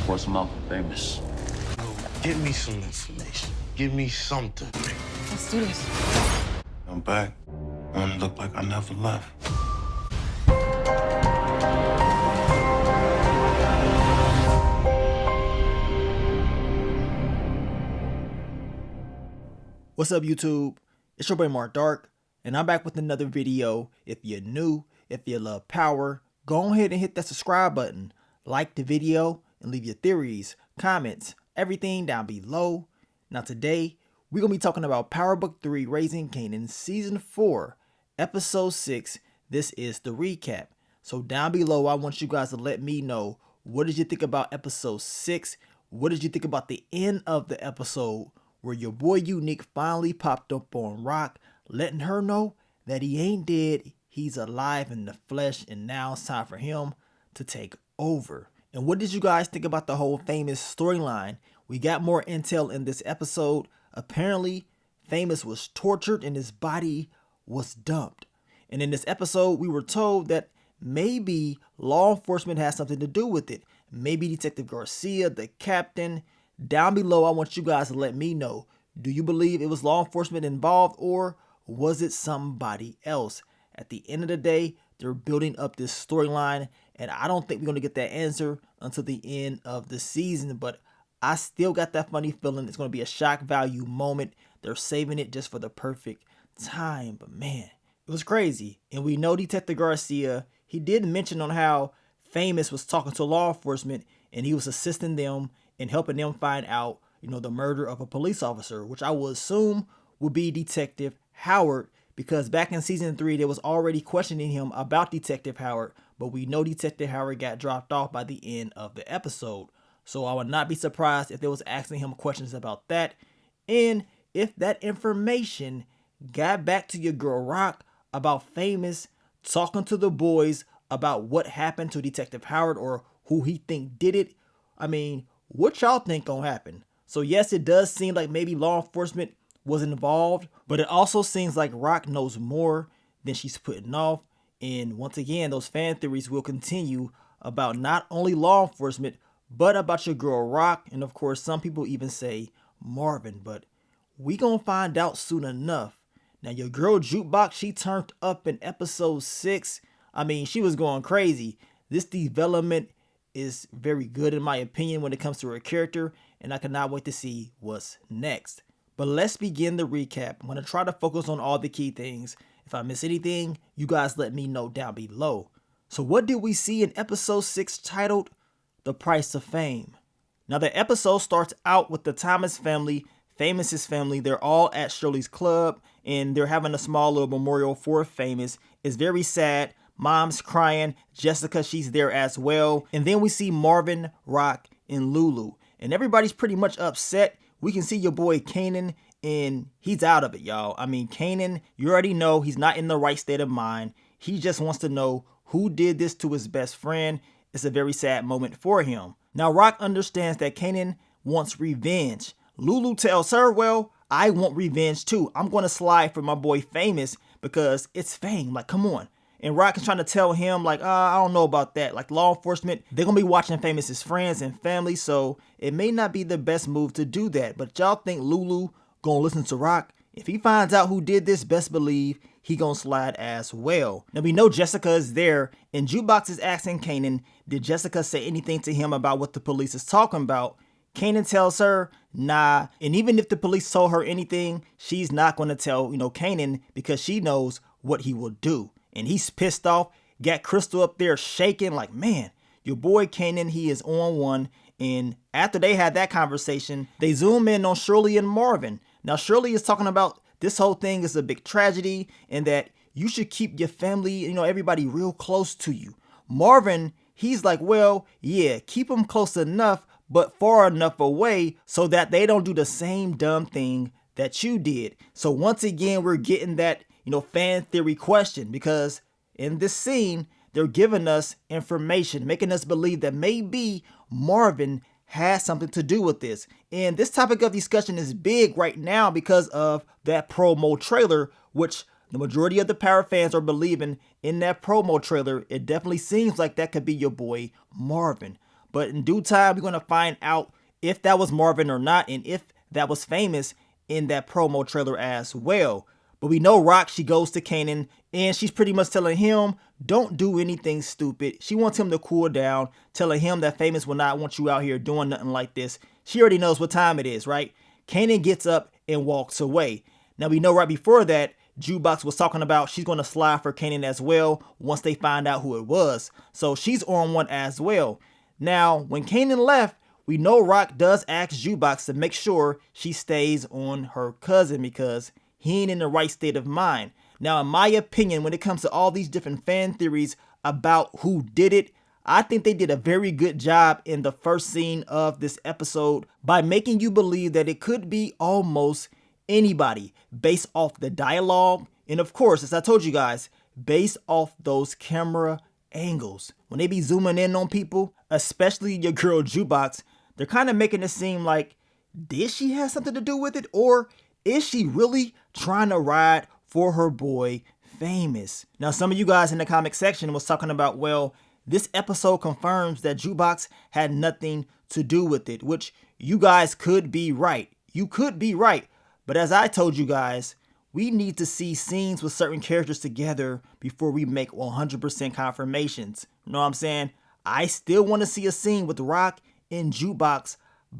What's Malcolm famous? No, give me some information. Give me something. Let's do this. I'm back. I want to look like I never left. What's up, YouTube? It's your boy Mark Dark, and I'm back with another video. If you're new, if you love power, go ahead and hit that subscribe button, like the video, and leave your theories, comments, everything down below. Now today, we're going to be talking about Power Book 3 Raising Kanan Season 4, Episode 6. This is the recap. So down below, I want you guys to let me know, what did you think about Episode 6? What did you think about the end of the episode, where your boy Unique finally popped up on Rock, letting her know that he ain't dead, he's alive in the flesh, and now it's time for him to take over. And what did you guys think about the whole Famous storyline? We got more intel in this episode. Apparently, Famous was tortured and his body was dumped. And in this episode, we were told that maybe law enforcement has something to do with it. Maybe Detective Garcia, the captain. Down below, I want you guys to let me know, do you believe it was law enforcement involved, or was it somebody else? At the end of the day, they're building up this storyline, and I don't think we're going to get that answer until the end of the season, but I still got that funny feeling it's going to be a shock value moment. They're saving it just for the perfect time, but man, it was crazy. And we know Detective Garcia, he did mention on how Famous was talking to law enforcement, and he was assisting them and helping them find out, the murder of a police officer, which I would assume would be Detective Howard, because back in season 3, they was already questioning him about Detective Howard, but we know Detective Howard got dropped off by the end of the episode. So I would not be surprised if they was asking him questions about that, and if that information got back to your girl Rock about Famous talking to the boys about what happened to Detective Howard, or who he think did it. I mean, what y'all think gonna happen? So yes, it does seem like maybe law enforcement was involved, but it also seems like Rock knows more than she's putting off. And once again, those fan theories will continue about not only law enforcement, but about your girl Rock. And of course, some people even say Marvin, but we gonna find out soon enough. Now, your girl Jukebox, she turned up in episode 6. I mean, she was going crazy. This development is very good in my opinion when it comes to her character, and I cannot wait to see what's next. But let's begin the recap. I'm going to try to focus on all the key things. If I miss anything, you guys let me know down below. So what did we see in episode 6 titled The Price of Fame? Now the episode starts out with the Thomas family, Famous's family. They're all at Shirley's club, and they're having a small little memorial for Famous. It's very sad. Mom's crying. Jessica, she's there as well. And then we see Marvin, Rock, and Lulu. And everybody's pretty much upset. We can see your boy Kanan, and he's out of it, y'all. I mean, Kanan, you already know he's not in the right state of mind. He just wants to know who did this to his best friend. It's a very sad moment for him. Now, Rock understands that Kanan wants revenge. Lulu tells her, well, I want revenge too. I'm going to slide for my boy Famous because it's fame. Like, come on. And Rock is trying to tell him, like, I don't know about that. Like, law enforcement, they're going to be watching Famous's friends and family, so it may not be the best move to do that. But y'all think Lulu going to listen to Rock? If he finds out who did this, best believe he going to slide as well. Now, we know Jessica is there, and Jukebox is asking Kanan, did Jessica say anything to him about what the police is talking about? Kanan tells her, nah. And even if the police told her anything, she's not going to tell, Kanan, because she knows what he will do. And he's pissed off, got Crystal up there shaking like, man, your boy Kanan, he is on one. And after they had that conversation, they zoom in on Shirley and Marvin. Now, Shirley is talking about this whole thing is a big tragedy and that you should keep your family, everybody real close to you. Marvin, he's like, well, yeah, keep them close enough, but far enough away so that they don't do the same dumb thing that you did. So once again, we're getting that fan theory question, because in this scene, they're giving us information, making us believe that maybe Marvin has something to do with this. And this topic of discussion is big right now because of that promo trailer, which the majority of the Power fans are believing in that promo trailer. It definitely seems like that could be your boy Marvin. But in due time, we're going to find out if that was Marvin or not, and if that was Famous in that promo trailer as well. But we know Rock, she goes to Kanan, and she's pretty much telling him, don't do anything stupid. She wants him to cool down, telling him that Famous will not want you out here doing nothing like this. She already knows what time it is, right? Kanan gets up and walks away. Now we know right before that, Jukebox was talking about she's going to slide for Kanan as well once they find out who it was. So she's on one as well. Now, when Kanan left, we know Rock does ask Jukebox to make sure she stays on her cousin because he ain't in the right state of mind. Now, in my opinion, when it comes to all these different fan theories about who did it, I think they did a very good job in the first scene of this episode by making you believe that it could be almost anybody based off the dialogue. And of course, as I told you guys, based off those camera angles. When they be zooming in on people, especially your girl Jukebox, they're kind of making it seem like, did she have something to do with it? Or is she really trying to ride for her boy Famous? Now, some of you guys in the comment section was talking about, well, this episode confirms that Jukebox had nothing to do with it, which you guys could be right. You could be right. But as I told you guys, we need to see scenes with certain characters together before we make 100% confirmations. You know what I'm saying? I still want to see a scene with Rock and Jukebox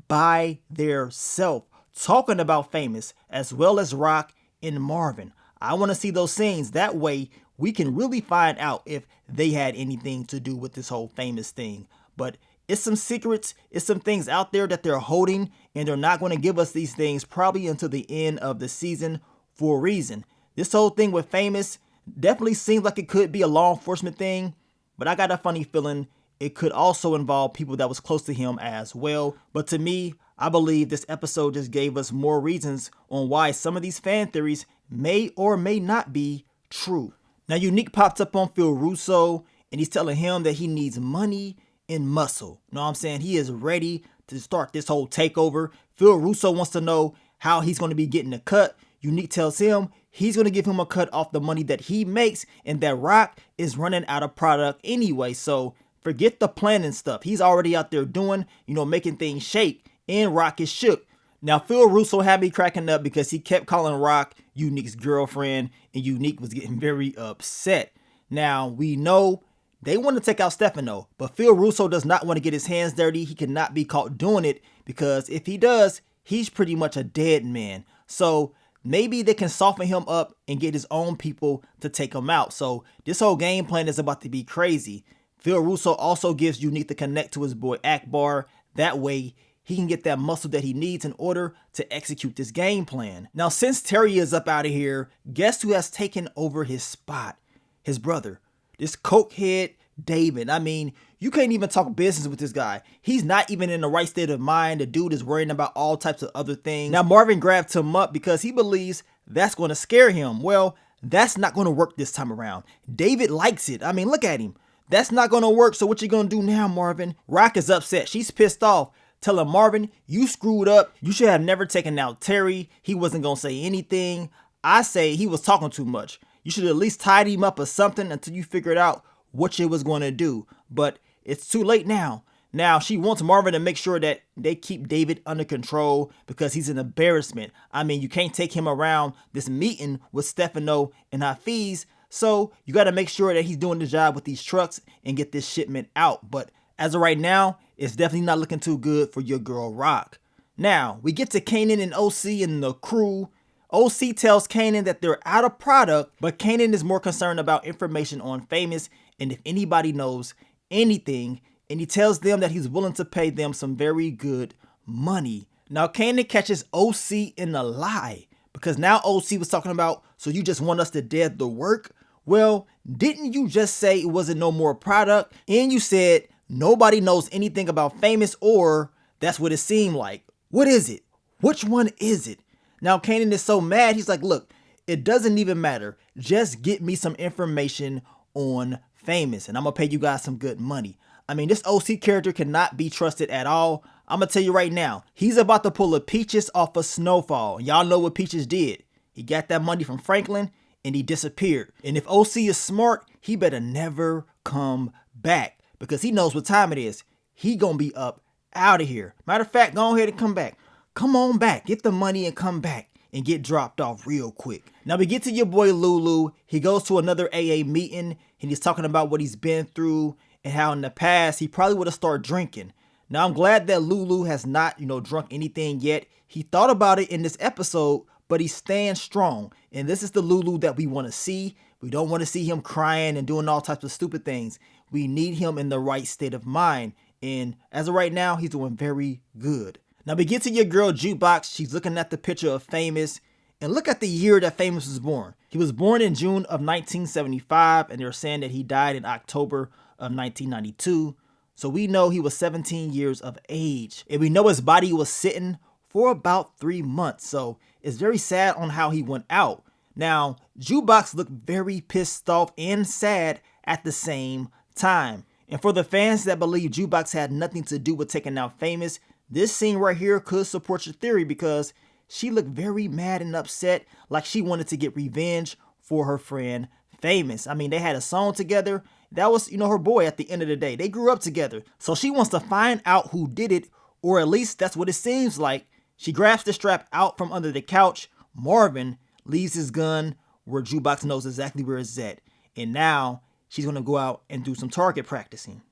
by their self, talking about Famous as well as Rock and Marvin. I want to see those scenes. That way we can really find out if they had anything to do with this whole Famous thing. But it's some secrets, it's some things out there that they're holding, and they're not going to give us these things probably until the end of the season for a reason. This whole thing with Famous definitely seems like it could be a law enforcement thing, but I got a funny feeling it could also involve people that was close to him as well. But to me, I believe this episode just gave us more reasons on why some of these fan theories may or may not be true. Now, Unique pops up on Phil Russo, and he's telling him that he needs money and muscle. You know what I'm saying? He is ready to start this whole takeover. Phil Russo wants to know how he's going to be getting a cut. Unique tells him he's going to give him a cut off the money that he makes, and that Rock is running out of product anyway. So forget the planning stuff. He's already out there doing, making things shake, and Rock is shook. Now, Phil Russo had me cracking up because he kept calling Rock Unique's girlfriend, and Unique was getting very upset. Now, we know they want to take out Stefano, but Phil Russo does not want to get his hands dirty. He cannot be caught doing it because if he does, he's pretty much a dead man. So maybe they can soften him up and get his own people to take him out. So this whole game plan is about to be crazy. Phil Russo also gives Unique to connect to his boy Akbar. That way he can get that muscle that he needs in order to execute this game plan. Now, since Terry is up out of here, guess who has taken over his spot? His brother. This cokehead David. I mean, you can't even talk business with this guy. He's not even in the right state of mind. The dude is worrying about all types of other things. Now, Marvin grabbed him up because he believes that's going to scare him. Well, that's not going to work this time around. David likes it. I mean, look at him. That's not going to work. So what you going to do now, Marvin? Rock is upset. She's pissed off, telling Marvin, you screwed up. You should have never taken out Terry. He wasn't going to say anything. I say he was talking too much. You should at least tied him up or something until you figured out what you was going to do. But it's too late now. Now she wants Marvin to make sure that they keep David under control because he's an embarrassment. I mean, you can't take him around this meeting with Stefano and Hafiz. So you got to make sure that he's doing the job with these trucks and get this shipment out. But as of right now, it's definitely not looking too good for your girl Rock. Now we get to Kanan and OC and the crew. OC tells Kanan that they're out of product, but Kanan is more concerned about information on Famous and if anybody knows anything, and he tells them that he's willing to pay them some very good money. Now, Kanan catches OC in a lie because now OC was talking about, so you just want us to dead the work? Well, didn't you just say it wasn't no more product? And you said nobody knows anything about Famous, or that's what it seemed like. What is it? Which one is it? Now, Kanan is so mad. He's like, look, it doesn't even matter. Just get me some information on Famous, and I'm gonna pay you guys some good money. I mean, this OC character cannot be trusted at all. I'm gonna tell you right now, he's about to pull a Peaches off of Snowfall. Y'all know what Peaches did. He got that money from Franklin and he disappeared. And if OC is smart, he better never come back because he knows what time it is. he gonna be up out of here. Matter of fact, go ahead and come back. Come on back, get the money and come back and get dropped off real quick. Now we get to your boy Lulu. He goes to another AA meeting and he's talking about what he's been through and how in the past he probably would have started drinking. Now I'm glad that Lulu has not, drunk anything yet. He thought about it in this episode, but he stands strong. And this is the Lulu that we want to see. We don't want to see him crying and doing all types of stupid things. We need him in the right state of mind. And as of right now, he's doing very good. Now we get to your girl Jukebox. She's looking at the picture of Famous. And look at the year that Famous was born. He was born in June of 1975. And they're saying that he died in October of 1992. So we know he was 17 years of age. And we know his body was sitting for about 3 months. So it's very sad on how he went out. Now, Jukebox looked very pissed off and sad at the same time. And for the fans that believe Jukebox had nothing to do with taking out Famous, this scene right here could support your theory because she looked very mad and upset, like she wanted to get revenge for her friend Famous. I mean, they had a song together. That was, her boy at the end of the day. They grew up together. So she wants to find out who did it, or at least that's what it seems like. She grabs the strap out from under the couch. Marvin leaves his gun where Jukebox knows exactly where it's at. And now she's going to go out and do some target practicing.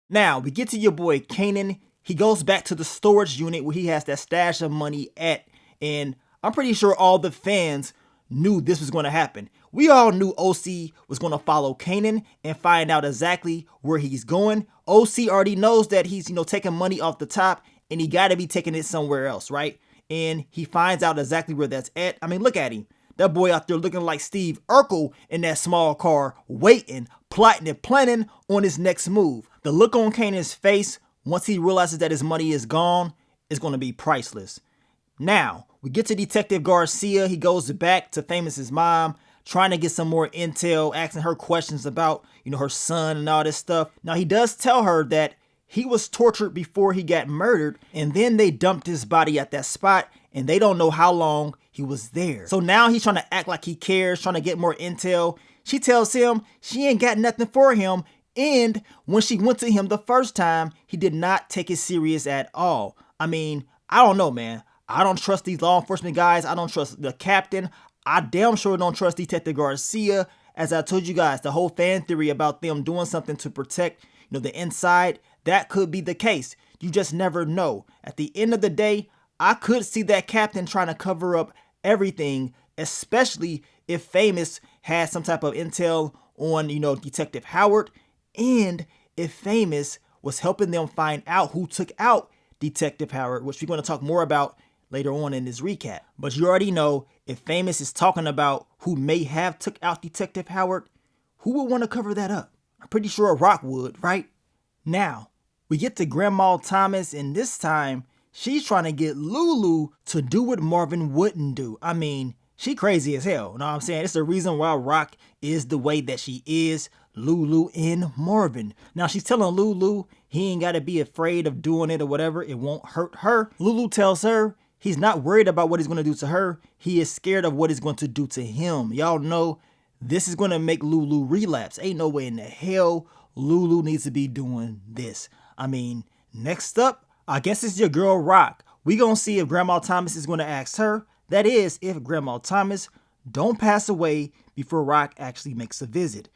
Now we get to your boy Kanan. He goes back to the storage unit where he has that stash of money at. And I'm pretty sure all the fans knew this was going to happen. We all knew OC was going to follow Kanan and find out exactly where he's going. OC already knows that he's, taking money off the top and he got to be taking it somewhere else, right? And he finds out exactly where that's at. I mean, look at him. That boy out there looking like Steve Urkel in that small car, waiting, plotting and planning on his next move. The look on Kanan's face once he realizes that his money is gone is going to be priceless. Now, we get to Detective Garcia. He goes back to Famous's mom, trying to get some more intel, asking her questions about, her son and all this stuff. Now, he does tell her that he was tortured before he got murdered, and then they dumped his body at that spot, and they don't know how long he was there. So now he's trying to act like he cares, trying to get more intel. She tells him she ain't got nothing for him, and when she went to him the first time, he did not take it serious at all. I mean, I don't know, man. I don't trust these law enforcement guys. I don't trust the captain. I damn sure don't trust Detective Garcia. As I told you guys, the whole fan theory about them doing something to protect, the inside, that could be the case. You just never know. At the end of the day, I could see that captain trying to cover up everything, especially if Famous had some type of intel on, Detective Howard, and if Famous was helping them find out who took out Detective Howard, which we're going to talk more about later on in this recap. But you already know, if Famous is talking about who may have took out Detective Howard, who would want to cover that up? I'm pretty sure Rock would, right? Now, we get to Grandma Thomas, and this time, she's trying to get Lulu to do what Marvin wouldn't do. I mean, she crazy as hell. You know what I'm saying? It's the reason why Rock is the way that she is. Lulu and Marvin. Now, she's telling Lulu he ain't got to be afraid of doing it or whatever. It won't hurt her. Lulu tells her he's not worried about what he's going to do to her. He is scared of what he's going to do to him. Y'all know this is going to make Lulu relapse. Ain't no way in the hell Lulu needs to be doing this. I mean, next up, I guess it's your girl Rock. We gonna see if Grandma Thomas is gonna ask her. That is, if Grandma Thomas don't pass away before Rock actually makes a visit.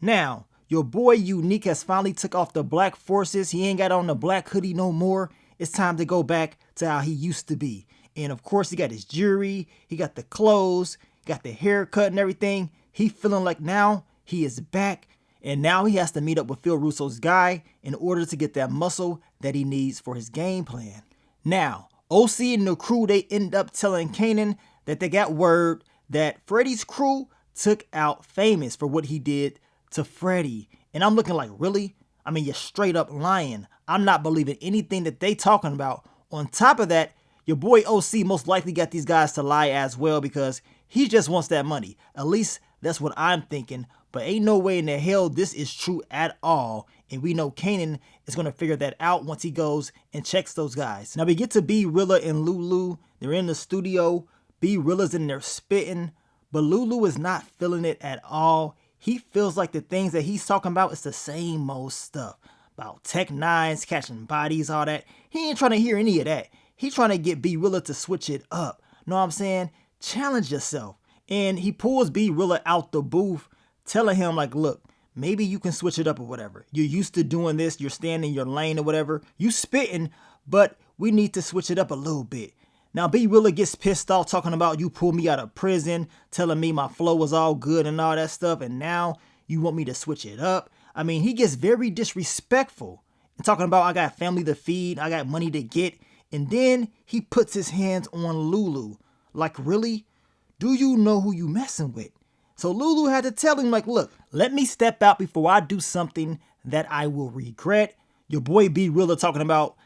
Now, your boy Unique has finally took off the black forces. He ain't got on the black hoodie no more. It's time to go back to how he used to be. And of course, he got his jewelry, he got the clothes, got the haircut and everything. He feeling like now he is back. And now he has to meet up with Phil Russo's guy in order to get that muscle that he needs for his game plan. Now, OC and the crew, they end up telling Kanan that they got word that Freddy's crew took out Famous for what he did to Freddy. And I'm looking like, really? I mean, you're straight up lying. I'm not believing anything that they talking about. On top of that, your boy OC most likely got these guys to lie as well because he just wants that money. At least that's what I'm thinking. But ain't no way in the hell this is true at all. And we know Kanan is going to figure that out once he goes and checks those guys. Now we get to B Rilla and Lulu. They're in the studio. B Rilla's in there spitting. But Lulu is not feeling it at all. He feels like the things that he's talking about is the same old stuff. about Tech Nines, catching bodies, all that. He ain't trying to hear any of that. He trying to get B Rilla to switch it up. Know what I'm saying? Challenge yourself. And he pulls B Rilla out the booth, telling him like, look, maybe you can switch it up or whatever. You're used to doing this. You're staying in your lane or whatever. You spitting, but we need to switch it up a little bit. Now, B Rilla gets pissed off talking about you pulled me out of prison, telling me my flow was all good and all that stuff. And now you want me to switch it up. I mean, he gets very disrespectful and talking about I got family to feed. I got money to get. And then he puts his hands on Lulu. Like, really? Do you know who you messing with? So Lulu had to tell him, like, look, let me step out before I do something that I will regret. Your boy B Rilla talking about,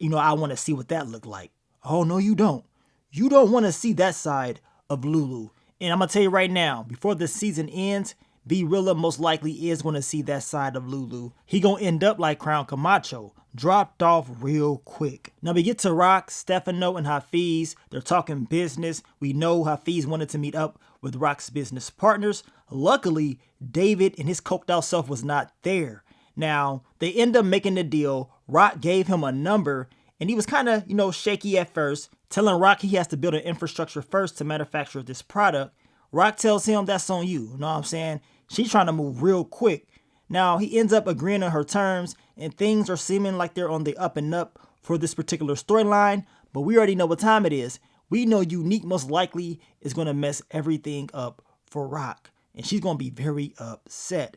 I want to see what that looked like. Oh, no, you don't. You don't want to see that side of Lulu. And I'm going to tell you right now, before the season ends, B Rilla most likely is going to see that side of Lulu. He going to end up like Crown Camacho, dropped off real quick. Now we get to Rock, Stefano, and Hafiz. They're talking business. We know Hafiz wanted to meet up with Rock's business partners. Luckily, David and his coked out self was not there. Now, they end up making the deal. Rock gave him a number, and he was kind of, shaky at first, telling Rock he has to build an infrastructure first to manufacture this product. Rock tells him that's on you. You know what I'm saying? She's trying to move real quick. Now, he ends up agreeing on her terms, and things are seeming like they're on the up and up for this particular storyline, but we already know what time it is. We know Unique most likely is going to mess everything up for Rock, and she's going to be very upset.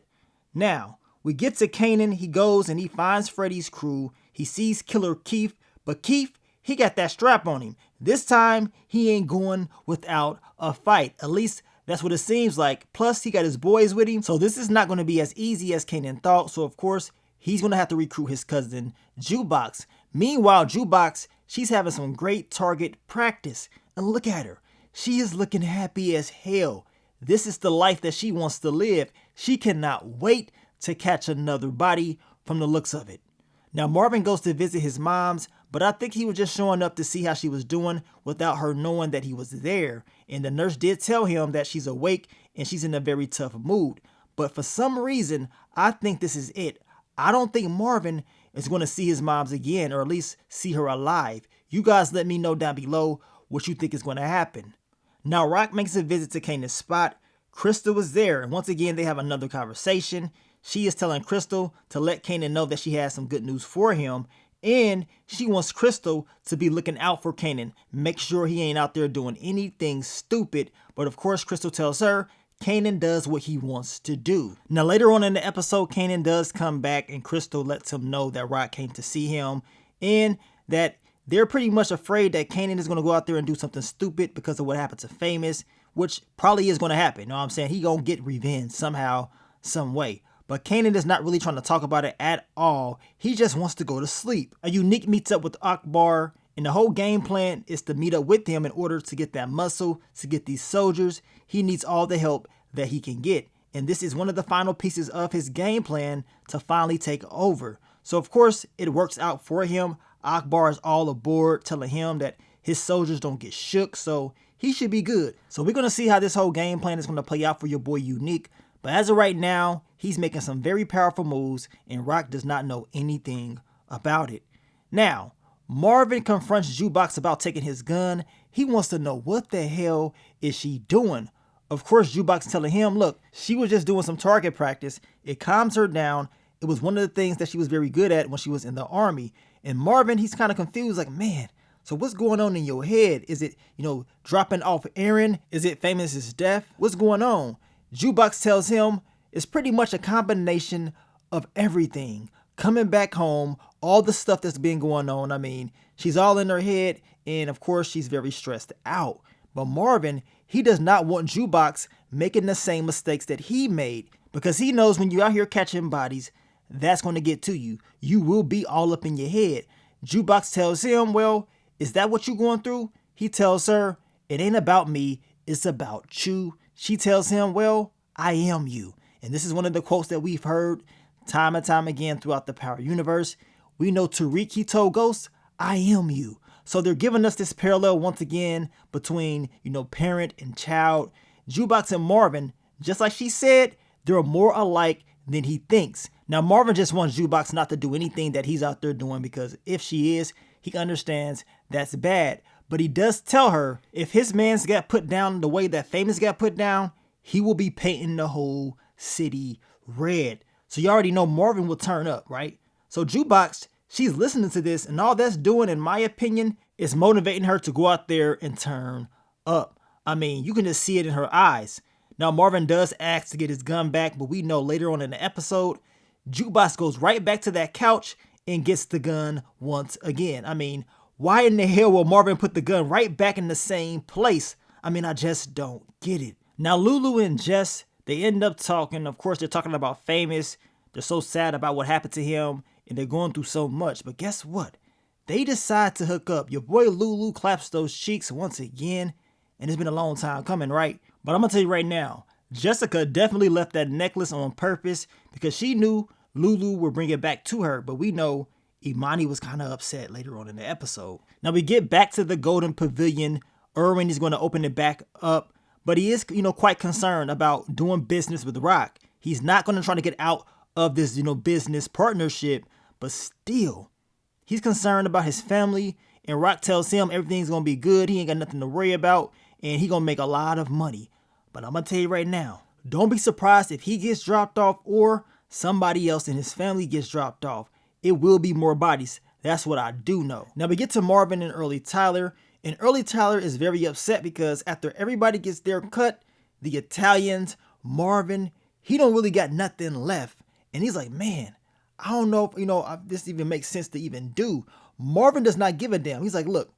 Now, we get to Kanan. He goes and he finds Freddy's crew. He sees Killer Keith, but Keith, he got that strap on him. This time, he ain't going without a fight. At least that's what it seems like. Plus, he got his boys with him. So this is not going to be as easy as Kanan thought. So, of course, he's going to have to recruit his cousin, Jukebox. Meanwhile, Jukebox, she's having some great target practice. And look at her. She is looking happy as hell. This is the life that she wants to live. She cannot wait to catch another body from the looks of it. Now, Marvin goes to visit his mom's, but I think he was just showing up to see how she was doing without her knowing that he was there. And the nurse did tell him that she's awake and she's in a very tough mood. But for some reason, I think this is it. I don't think Marvin is going to see his moms again, or at least see her alive. You guys let me know down below what you think is going to happen. Now, Rock makes a visit to Kanan's spot. Crystal was there, and once again, they have another conversation. She is telling Crystal to let Kanan know that she has some good news for him. And she wants Crystal to be looking out for Kanan. Make sure he ain't out there doing anything stupid. But of course, Crystal tells her Kanan does what he wants to do. Now, later on in the episode, Kanan does come back and Crystal lets him know that Rock came to see him. And that they're pretty much afraid that Kanan is going to go out there and do something stupid because of what happened to Famous. Which probably is going to happen. You know what I'm saying? He going to get revenge somehow, some way. But Kanan is not really trying to talk about it at all. He just wants to go to sleep. A Unique meets up with Akbar, and the whole game plan is to meet up with him in order to get that muscle, to get these soldiers. He needs all the help that he can get. And this is one of the final pieces of his game plan to finally take over. So of course, it works out for him. Akbar is all aboard, telling him that his soldiers don't get shook, so he should be good. So we're going to see how this whole game plan is going to play out for your boy Unique. But as of right now, he's making some very powerful moves, and Rock does not know anything about it. Now, Marvin confronts Jukebox about taking his gun. He wants to know what the hell is she doing. Of course, Jukebox telling him, look, she was just doing some target practice. It calms her down. It was one of the things that she was very good at when she was in the army. And Marvin, he's kind of confused, like, man, so what's going on in your head? Is it, dropping off Aaron? Is it Famous's death? What's going on? Jukebox tells him it's pretty much a combination of everything. Coming back home, all the stuff that's been going on. I mean, she's all in her head, and of course, she's very stressed out. But Marvin, he does not want Jukebox making the same mistakes that he made, because he knows when you're out here catching bodies, that's going to get to you. You will be all up in your head. Jukebox tells him, well, is that what you're going through? He tells her, it ain't about me, it's about you. She tells him, well, I am you. And this is one of the quotes that we've heard time and time again throughout the Power Universe. We know Tariq, he told Ghost, I am you. So they're giving us this parallel once again between, parent and child. Jukebox and Marvin, just like she said, they're more alike than he thinks. Now, Marvin just wants Jukebox not to do anything that he's out there doing, because if she is, he understands that's bad. But he does tell her if his man's got put down the way that Famous got put down, he will be painting the whole city red. So you already know Marvin will turn up, right? So Jukebox, she's listening to this, and all that's doing, in my opinion, is motivating her to go out there and turn up. I mean, you can just see it in her eyes. Now, Marvin does ask to get his gun back, but we know later on in the episode, Jukebox goes right back to that couch and gets the gun once again. I mean, why in the hell will Marvin put the gun right back in the same place? I mean, I just don't get it. Now, Lulu and Jess, they end up talking. Of course, they're talking about Famous. They're so sad about what happened to him, and they're going through so much. But guess what? They decide to hook up. Your boy Lulu claps those cheeks once again, and it's been a long time coming, right? But I'm going to tell you right now, Jessica definitely left that necklace on purpose because she knew Lulu would bring it back to her. But we know Imani was kind of upset later on in the episode. Now we get back to the Golden Pavilion. Erwin is going to open it back up, but he is, quite concerned about doing business with Rock. He's not going to try to get out of this, business partnership, but still, he's concerned about his family, and Rock tells him everything's going to be good. He ain't got nothing to worry about, and he going to make a lot of money. But I'm going to tell you right now, don't be surprised if he gets dropped off or somebody else in his family gets dropped off. It will be more bodies. That's what I do know. Now we get to Marvin and Early Tyler, and Early Tyler is very upset because after everybody gets their cut, the Italians, Marvin, he don't really got nothing left. And he's like, man, I don't know if, this even makes sense to even do. Marvin does not give a damn. He's like, look,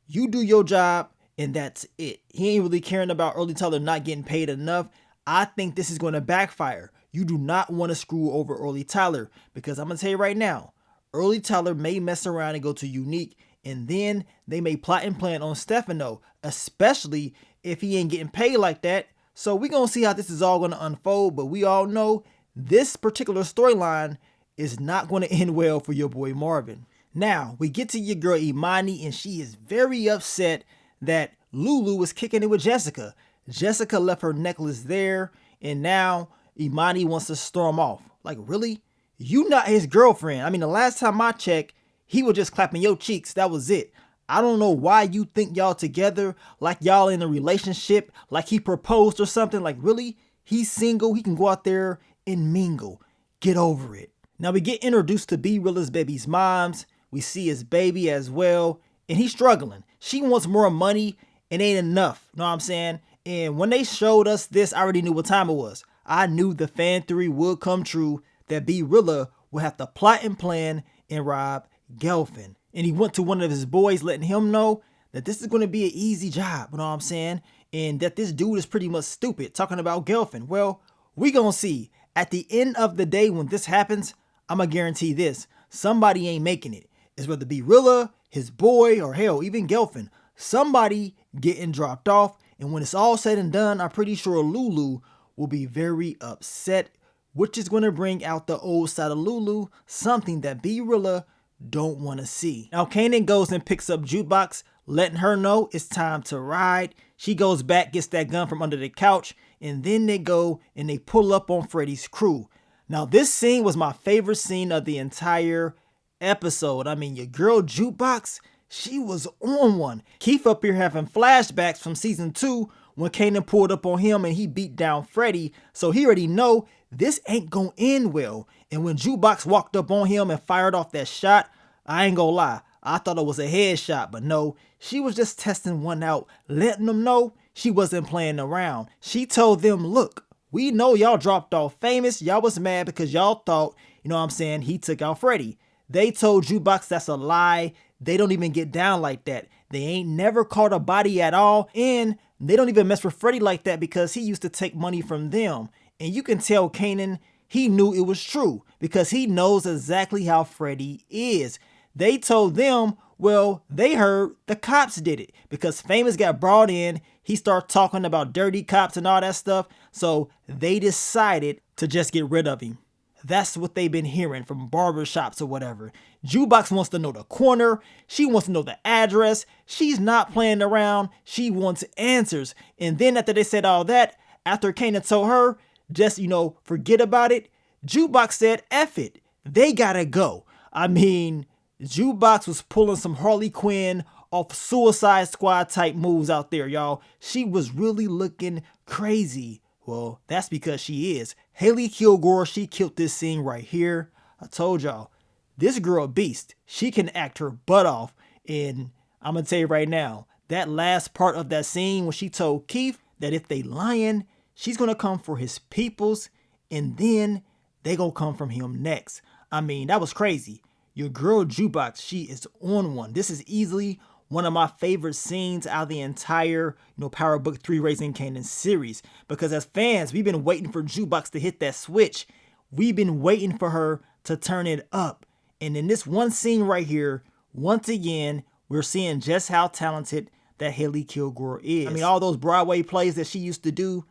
you do your job and that's it. He ain't really caring about Early Tyler not getting paid enough. I think this is going to backfire. You do not want to screw over Early Tyler, because I'm going to tell you right now, Early Tyler may mess around and go to Unique, and then they may plot and plan on Stefano, especially if he ain't getting paid like that. So we're going to see how this is all going to unfold, but we all know this particular storyline is not going to end well for your boy Marvin. Now, we get to your girl Imani, and she is very upset that Lulu was kicking it with Jessica. Jessica left her necklace there, and now Imani wants to storm off. Like, really? You not his girlfriend. I mean, the last time I checked, he was just clapping your cheeks. That was it. I don't know why you think y'all together, like y'all in a relationship, like he proposed or something. Like, really? He's single. He can go out there and mingle. Get over it. Now we get introduced to B Rilla's baby's moms. We see his baby as well, and he's struggling. She wants more money and ain't enough. Know what I'm saying? And when they showed us this, I already knew what time it was. I knew the fan theory would come true that B Rilla would have to plot and plan and rob Gelfin. And he went to one of his boys, letting him know that this is going to be an easy job. You know what I'm saying? And that this dude is pretty much stupid, talking about Gelfin. Well, we gonna see. At the end of the day, when this happens, I'm gonna guarantee this. Somebody ain't making it. It's whether B Rilla, his boy, or hell, even Gelfin. Somebody getting dropped off. And when it's all said and done, I'm pretty sure Lulu will be very upset, which is going to bring out the old side of Lulu, something that B Rilla don't want to see. Now, Kanan goes and picks up Jukebox, letting her know it's time to ride. She goes back, gets that gun from under the couch, and then they go and they pull up on Freddy's crew. Now, this scene was my favorite scene of the entire episode. I mean, your girl Jukebox, she was on one. Keith up here having flashbacks from season 2 when Kanan pulled up on him and he beat down Freddy. So he already know this ain't gonna end well. And when Jukebox walked up on him and fired off that shot, I ain't gonna lie, I thought it was a headshot, but no, she was just testing one out, letting them know she wasn't playing around. She told them, look, we know y'all dropped off Famous. Y'all was mad because y'all thought, you know what I'm saying, he took out Freddy. They told Jukebox that's a lie. They don't even get down like that. They ain't never caught a body at all. And they don't even mess with Freddy like that because he used to take money from them. And you can tell Kanan, he knew it was true because he knows exactly how Freddy is. They told them, well, they heard the cops did it because Famous got brought in. He started talking about dirty cops and all that stuff. So they decided to just get rid of him. That's what they've been hearing from barbershops or whatever. Jukebox wants to know the corner. She wants to know the address. She's not playing around. She wants answers. And then after they said all that, after Kanan told her, just, forget about it, Jukebox said, F it, they gotta go. I mean, Jukebox was pulling some Harley Quinn off Suicide Squad type moves out there, y'all. She was really looking crazy. Well, that's because she is. Haley Kilgore, she killed this scene right here. I told y'all, this girl a beast. She can act her butt off. And I'm gonna tell you right now, that last part of that scene when she told Keith that if they lying, she's gonna come for his peoples, and then they gonna come from him next. I mean, that was crazy. Your girl Jukebox, she is on one. This is easily one of my favorite scenes out of the entire, Power Book 3 Raising Kanan series. Because as fans, we've been waiting for Jukebox to hit that switch. We've been waiting for her to turn it up. And in this one scene right here, once again, we're seeing just how talented that Haley Kilgore is. I mean, all those Broadway plays that she used to do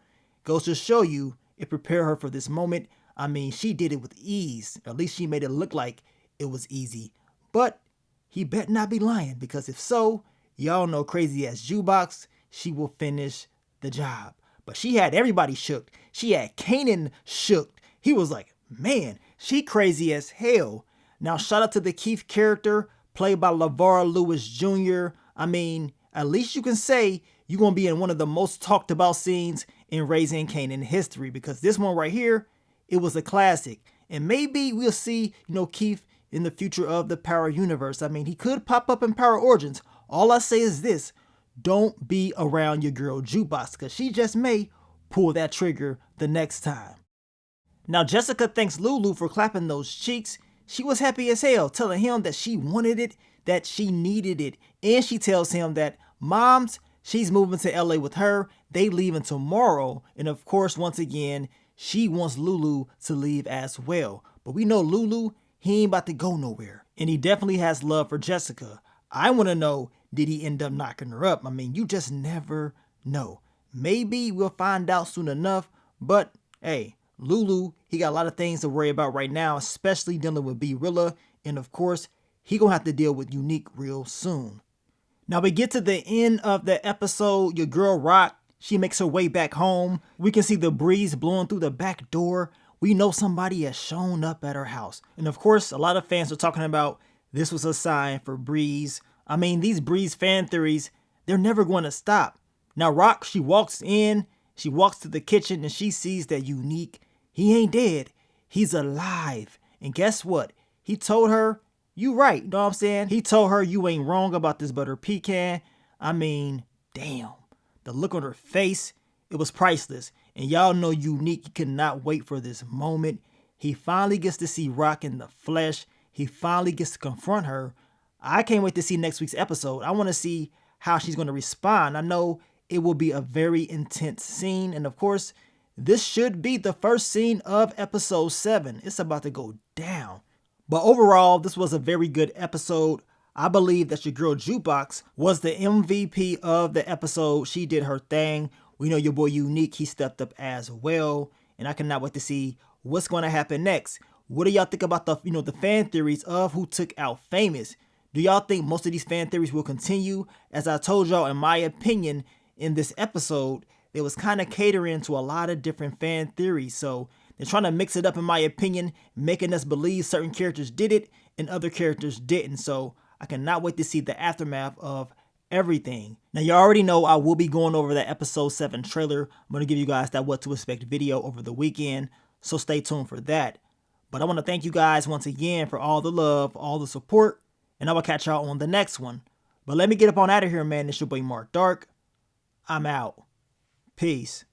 goes to show you it prepared her for this moment. I mean, she did it with ease. At least she made it look like it was easy. But he bet not be lying, because if so, y'all know crazy as Jukebox, she will finish the job. But she had everybody shook. She had Kanan shook. He was like, man, she crazy as hell. Now, shout out to the Keith character played by LeVar Lewis Jr. I mean, at least you can say you're going to be in one of the most talked about scenes in Raising Kanan history, because this one right here, it was a classic. And maybe we'll see, Keith in the future of the Power universe. I mean, he could pop up in Power Origins. All I say is this: don't be around your girl Jukebox, because she just may pull that trigger the next time. Now, Jessica thanks Lulu for clapping those cheeks. She was happy as hell, telling him that she wanted it, that she needed it. And she tells him that Mom's, she's moving to LA with her. They leaving tomorrow. And of course, once again, she wants Lulu to leave as well. But we know Lulu, he ain't about to go nowhere. And he definitely has love for Jessica. I want to know, did he end up knocking her up? I mean, you just never know. Maybe we'll find out soon enough. But hey, Lulu, he got a lot of things to worry about right now, especially dealing with B-Rilla. And of course, he gonna have to deal with Unique real soon. Now we get to the end of the episode. Your girl Rock, she makes her way back home. We can see the breeze blowing through the back door. We know somebody has shown up at her house. And of course, a lot of fans are talking about this was a sign for Breeze. I mean, these Breeze fan theories, they're never going to stop. Now Rock, she walks in, she walks to the kitchen, and she sees that Unique, he ain't dead. He's alive. And guess what? He told her, you right, you know what I'm saying? He told her you ain't wrong about this butter pecan. I mean, damn. The look on her face, it was priceless. And y'all know Unique could not wait for this moment. He finally gets to see Rock in the flesh. He finally gets to confront her. I can't wait to see next week's episode. I want to see how she's going to respond. I know it will be a very intense scene. And of course, this should be the first scene of episode 7. It's about to go down. But overall, this was a very good episode. I believe that your girl Jukebox was the MVP of the episode. She did her thing. We know your boy Unique, he stepped up as well. And I cannot wait to see what's going to happen next. What do y'all think about the, the fan theories of who took out Famous? Do y'all think most of these fan theories will continue? As I told y'all, in my opinion, in this episode, it was kind of catering to a lot of different fan theories. So they're trying to mix it up, in my opinion, making us believe certain characters did it and other characters didn't. So I cannot wait to see the aftermath of everything. Now, you already know I will be going over that episode 7 trailer. I'm going to give you guys that what to expect video over the weekend. So stay tuned for that. But I want to thank you guys once again for all the love, all the support. And I will catch y'all on the next one. But let me get up on out of here, man. It's your boy Mark Dark. I'm out. Peace.